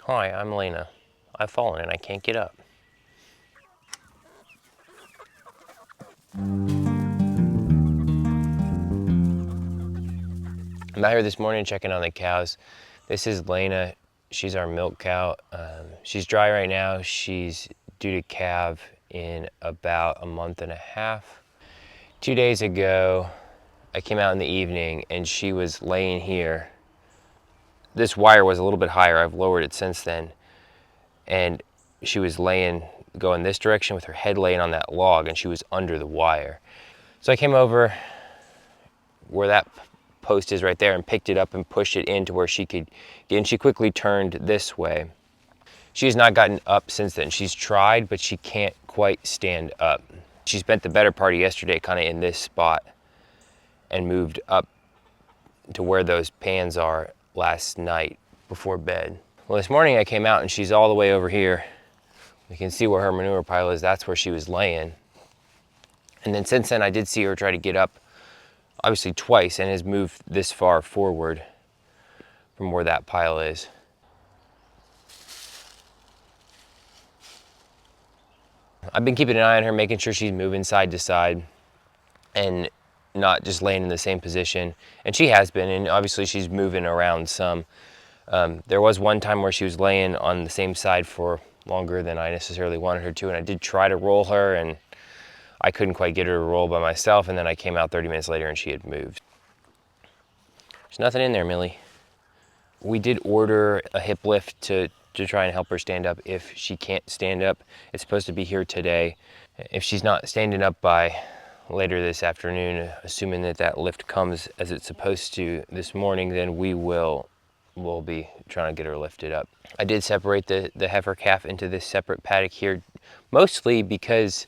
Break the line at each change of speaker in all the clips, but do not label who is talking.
Hi, I'm Lena. I've fallen and I can't get up. I'm out here this morning checking on the cows. This is Lena. She's our milk cow. She's dry right now. She's due to calve in about a month and a half. 2 days ago, I came out in the evening and she was laying here. This wire was a little bit higher. I've lowered it since then. And she was going this direction with her head laying on that log, and she was under the wire. So I came over where that post is right there and picked it up and pushed it into where she could get in. She quickly turned this way. She has not gotten up since then. She's tried, but she can't quite stand up. She spent the better part of yesterday kind of in this spot and moved up to where those pans are last night before bed. Well, this morning I came out and she's all the way over here. You can see where her manure pile is. That's where she was laying. And then since then I did see her try to get up, obviously twice, and has moved this far forward from where that pile is. I've been keeping an eye on her, making sure she's moving side to side and not just laying in the same position. And she has been, and obviously she's moving around some. There was one time where she was laying on the same side for longer than I necessarily wanted her to, and I did try to roll her, and I couldn't quite get her to roll by myself, and then I came out 30 minutes later and she had moved. There's nothing in there, Millie. We did order a hip lift to try and help her stand up if she can't stand up. It's supposed to be here today. If she's not standing up by later this afternoon, assuming that that lift comes as it's supposed to this morning, then we'll be trying to get her lifted up. I did separate the heifer calf into this separate paddock here, mostly because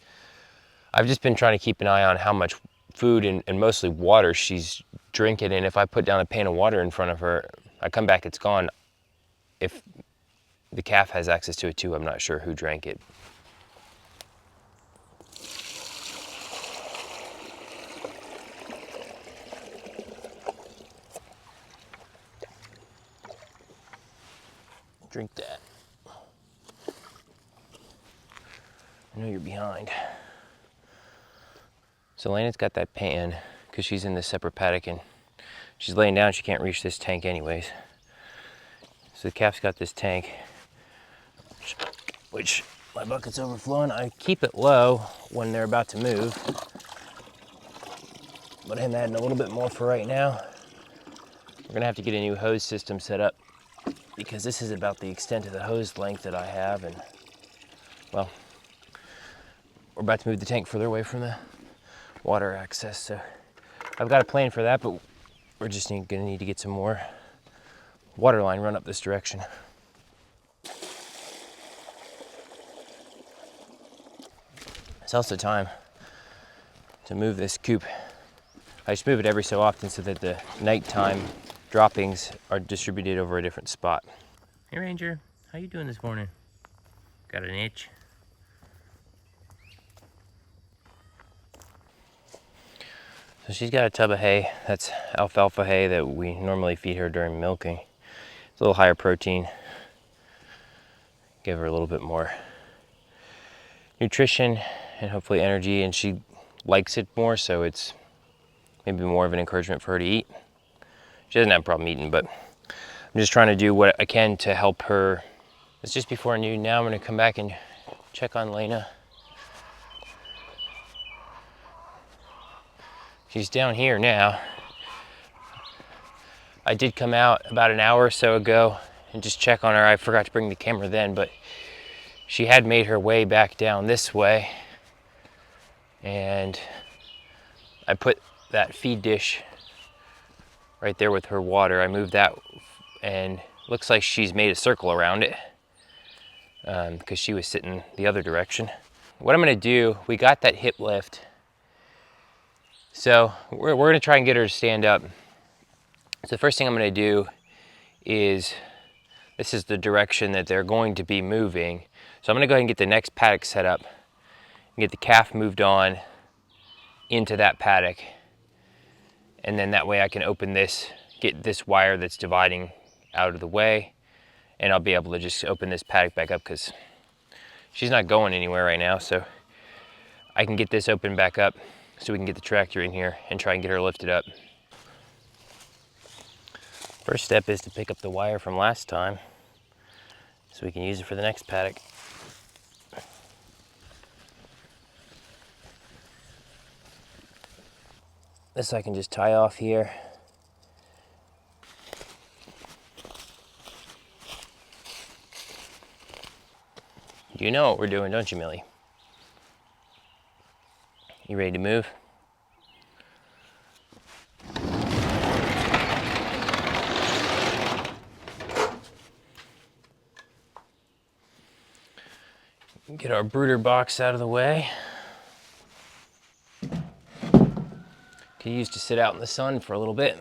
I've just been trying to keep an eye on how much food and mostly water she's drinking. And if I put down a pan of water in front of her, I come back, it's gone. If the calf has access to it too, I'm not sure who drank it. Drink that. I know you're behind. So Lena's got that pan because she's in this separate paddock and she's laying down. She can't reach this tank anyways. So the calf's got this tank, which my bucket's overflowing. I keep it low when they're about to move, but I'm adding a little bit more for right now. We're gonna have to get a new hose system set up because this is about the extent of the hose length that I have, and well, we're about to move the tank further away from the water access. So I've got a plan for that, but we're just gonna need to get some more water line run up this direction. It's also time to move this coop. I just move it every so often so that the nighttime droppings are distributed over a different spot. Hey Ranger, how you doing this morning? Got an itch? So she's got a tub of hay. That's alfalfa hay that we normally feed her during milking. It's a little higher protein. Give her a little bit more nutrition and hopefully energy, and she likes it more, so it's maybe more of an encouragement for her to eat. She doesn't have a problem eating, but I'm just trying to do what I can to help her. It's just before noon now. I'm gonna come back and check on Lena. She's down here now. I did come out about an hour or so ago and just check on her. I forgot to bring the camera then, but she had made her way back down this way. And I put that feed dish right there with her water. I moved that, and looks like she's made a circle around it because she was sitting the other direction. What I'm gonna do, we got that hip lift, so we're gonna try and get her to stand up. So the first thing I'm gonna do is, this is the direction that they're going to be moving. So I'm gonna go ahead and get the next paddock set up and get the calf moved on into that paddock. And then that way I can open this, get this wire that's dividing out of the way, and I'll be able to just open this paddock back up because she's not going anywhere right now. So I can get this open back up so we can get the tractor in here and try and get her lifted up. First step is to pick up the wire from last time so we can use it for the next paddock. This I can just tie off here. You know what we're doing, don't you, Millie? You ready to move? Get our brooder box out of the way. Could use to sit out in the sun for a little bit.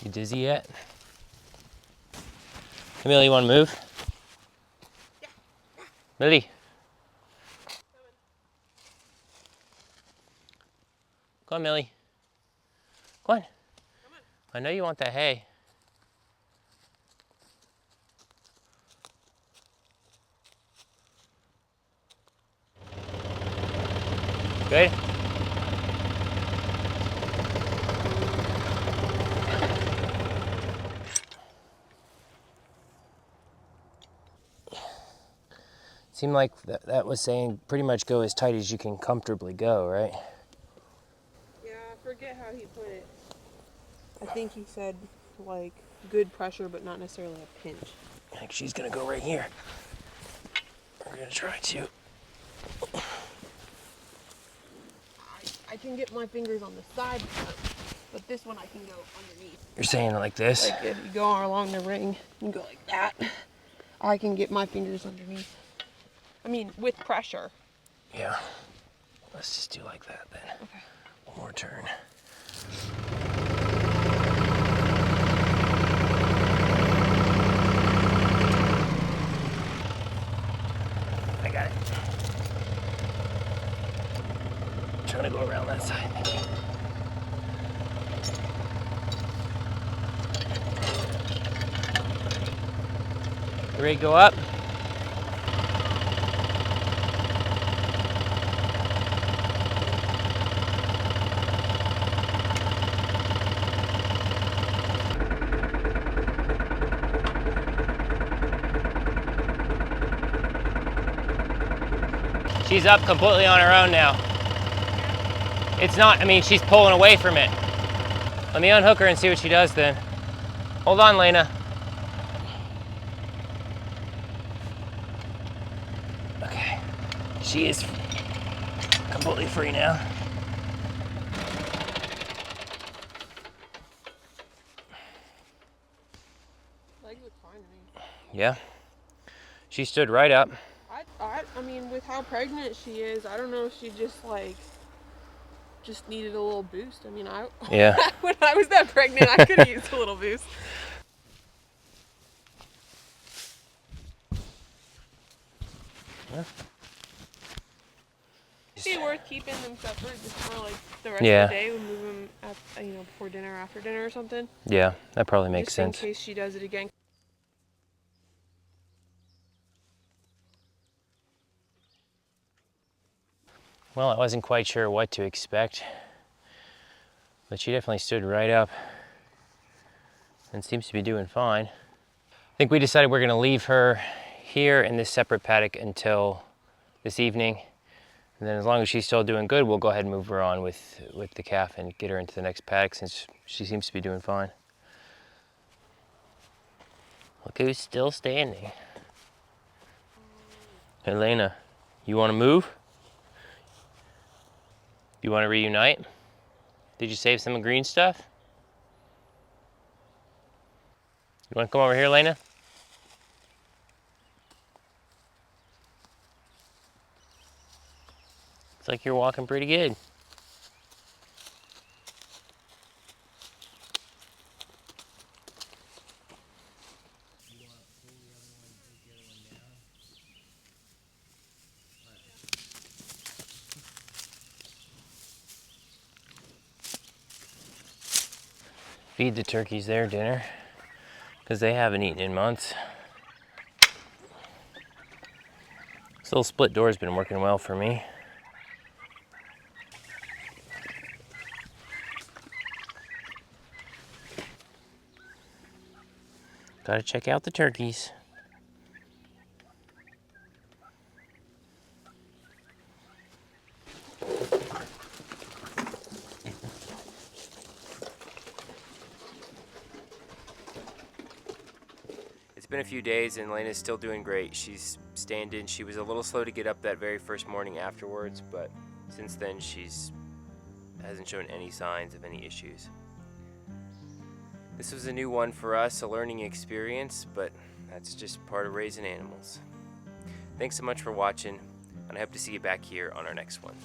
You dizzy yet? Millie, you want to move? Yeah. Millie. Come on, Millie. Come on. Come on. I know you want that hay. Good? Seemed like that was saying pretty much go as tight as you can comfortably go, right?
Yeah, I forget how he put it. I think he said, like, good pressure, but not necessarily a pinch.
I think she's gonna go right here. We're gonna try to.
I can get my fingers on the side, but this one I can go underneath.
You're saying like this?
Like if you go along the ring and go like that, I can get my fingers underneath. I mean, with pressure.
Yeah. Let's just do like that then.
Okay.
One more turn. I got it. I'm trying to go around that side. You ready to go up? She's up completely on her own now. It's not, I mean, she's pulling away from it. Let me unhook her and see what she does then. Hold on, Lena. Okay, she is completely free now.
Legs look fine to me.
Yeah, she stood right up.
I mean, with how pregnant she is, I don't know if she just needed a little boost. I mean,
Yeah.
When I was that pregnant, I could have used a little boost. Yeah. It'd be worth keeping them separate just for like the rest of the day. We'll move them at, before dinner, after dinner or something.
Yeah, that probably makes sense.
Just in case she does it again.
Well, I wasn't quite sure what to expect, but she definitely stood right up and seems to be doing fine. I think we decided we're gonna leave her here in this separate paddock until this evening. And then as long as she's still doing good, we'll go ahead and move her on with the calf and get her into the next paddock since she seems to be doing fine. Look who's still standing. Elena, you want to move? You want to reunite? Did you save some green stuff? You want to come over here, Elena? Looks like you're walking pretty good. Feed the turkeys their dinner because they haven't eaten in months. This little split door has been working well for me. Gotta check out the turkeys. It's been a few days and Lena's still doing great. She's standing. She was a little slow to get up that very first morning afterwards, but since then hasn't shown any signs of any issues. This was a new one for us, a learning experience, but that's just part of raising animals. Thanks so much for watching, and I hope to see you back here on our next one.